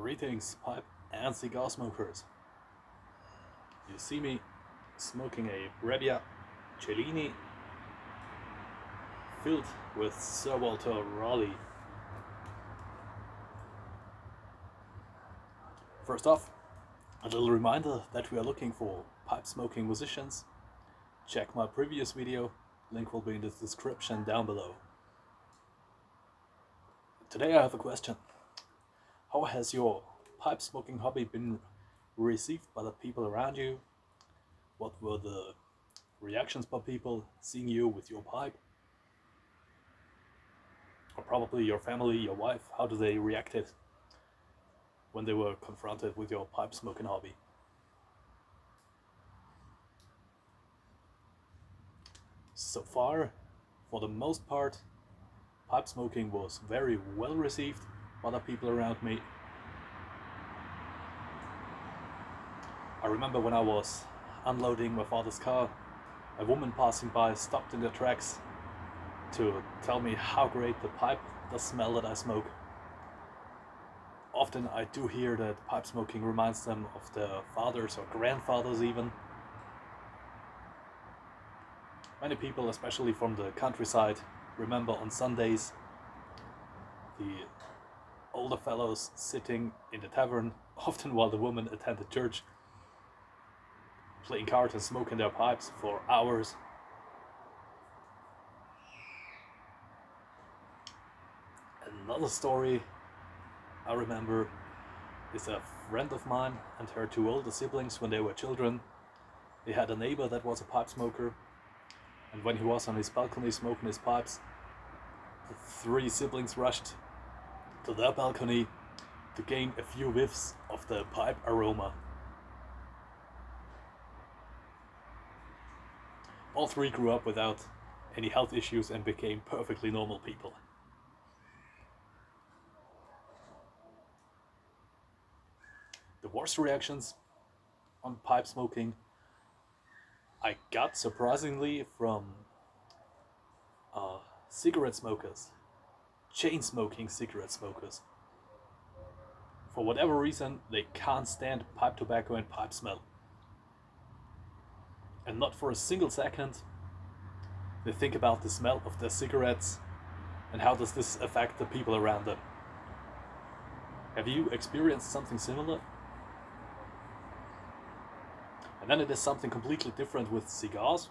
Greetings, pipe and cigar smokers. You see me smoking a Brebbia Cellini filled with Sir Walter Raleigh. First off, a little reminder that we are looking for pipe smoking musicians. Check my previous video, link will be in the description down below. Today I have a question. How has your pipe smoking hobby been received by the people around you? What were the reactions by people seeing you with your pipe? Or probably your family, your wife, how do they reacted when they were confronted with your pipe smoking hobby? So far, for the most part, pipe smoking was very well received by the people around me. I remember when I was unloading my father's car, a woman passing by stopped in the tracks to tell me how great the pipe does smell that I smoke. Often I do hear that pipe smoking reminds them of their fathers or grandfathers even. Many people, especially from the countryside, remember on Sundays the older fellows sitting in the tavern, often while the women attended church, playing cards and smoking their pipes for hours. Another story I remember is a friend of mine and her two older siblings. When they were children, they had a neighbor that was a pipe smoker, and when he was on his balcony smoking his pipes, the three siblings rushed to their balcony to gain a few whiffs of the pipe aroma. All three grew up without any health issues and became perfectly normal people. The worst reactions on pipe smoking I got, surprisingly, from cigarette smokers, chain smoking cigarette smokers. For whatever reason, they can't stand pipe tobacco and pipe smell. And not for a single second they think about the smell of their cigarettes and how does this affect the people around them. Have you experienced something similar? And then it is something completely different with cigars.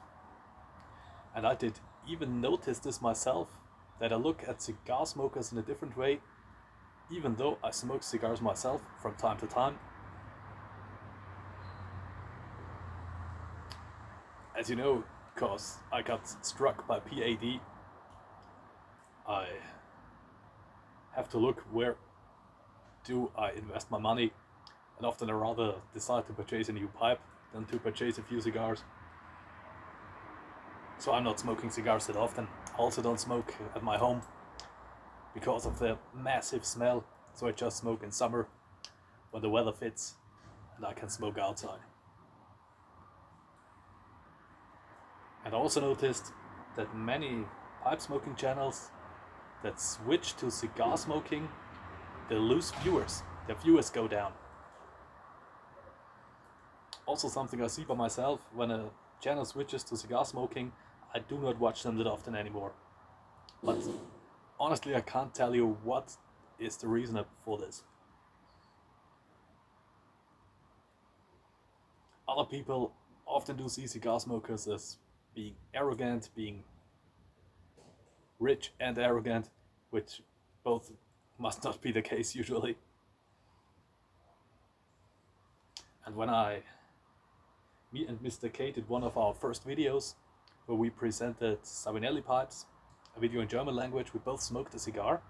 And I did even notice this myself, that I look at cigar smokers in a different way, even though I smoke cigars myself from time to time. As you know, because I got struck by PAD, I have to look where do I invest my money, and often I rather decide to purchase a new pipe than to purchase a few cigars. So I'm not smoking cigars that often. I also don't smoke at my home because of the massive smell, so I just smoke in summer when the weather fits and I can smoke outside. And I also noticed that many pipe smoking channels that switch to cigar smoking, they lose viewers. Their viewers go down. Also something I see by myself, when a channel switches to cigar smoking, I do not watch them that often anymore. But honestly, I can't tell you what is the reason for this. Other people often do see cigar smokers as being arrogant, being rich and arrogant, which both must not be the case usually. And when me and Mr. K did one of our first videos where we presented Savinelli pipes, a video in German language, we both smoked a cigar,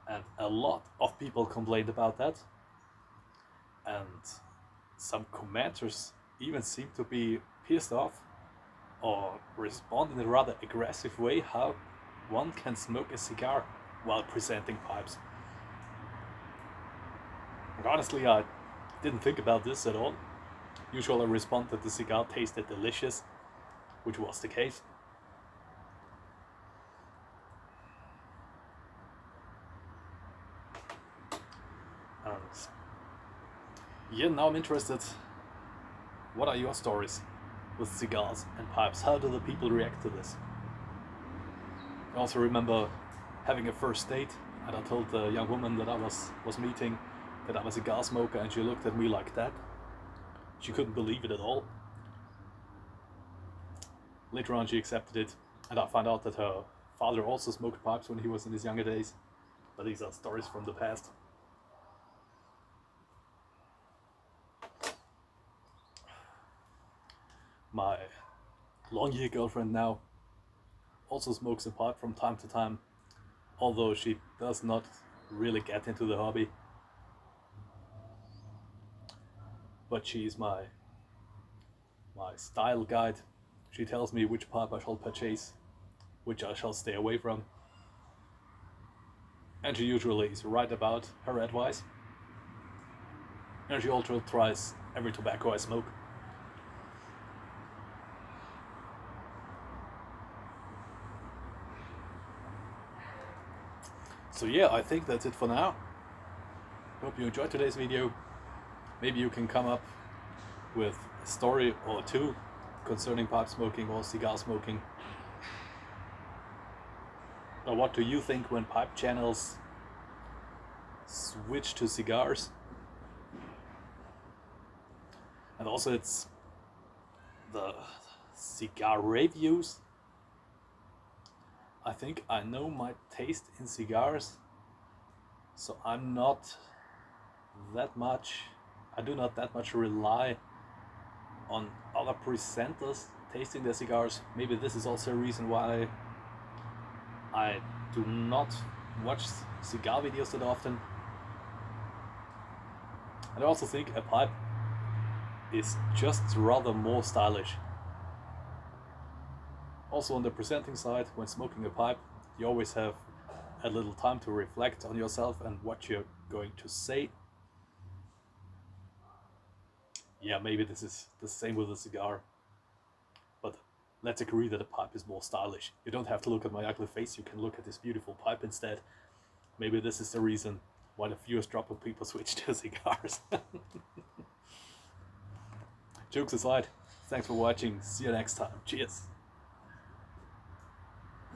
and a lot of people complained about that, and some commenters even seemed to be pissed off or respond in a rather aggressive way how one can smoke a cigar while presenting pipes. And honestly, I didn't think about this at all. Usually I respond that the cigar tasted delicious, which was the case. Yeah, now I'm interested. What are your stories with cigars and pipes? How do the people react to this? I also remember having a first date, and I told the young woman that I was meeting that I'm a cigar smoker, and she looked at me like that. She couldn't believe it at all. Later on she accepted it, and I found out that her father also smoked pipes when he was in his younger days. But these are stories from the past. My long-year girlfriend now also smokes a pipe from time to time, although she does not really get into the hobby. But she's my style guide. She tells me which pipe I shall purchase, which I shall stay away from. And she usually is right about her advice. And she also tries every tobacco I smoke. So yeah, I think that's it for now. Hope you enjoyed today's video. Maybe you can come up with a story or two concerning pipe smoking or cigar smoking. Or what do you think when pipe channels switch to cigars? And also it's the cigar reviews. I think I know my taste in cigars, so I do not that much rely on other presenters tasting their cigars. Maybe this is also a reason why I do not watch cigar videos that often. And I also think a pipe is just rather more stylish. Also on the presenting side, when smoking a pipe, you always have a little time to reflect on yourself and what you're going to say. Yeah, maybe this is the same with a cigar, but let's agree that a pipe is more stylish. You don't have to look at my ugly face, you can look at this beautiful pipe instead. Maybe this is the reason why the fewest drop of people switch to cigars. Jokes aside, thanks for watching, see you next time, cheers!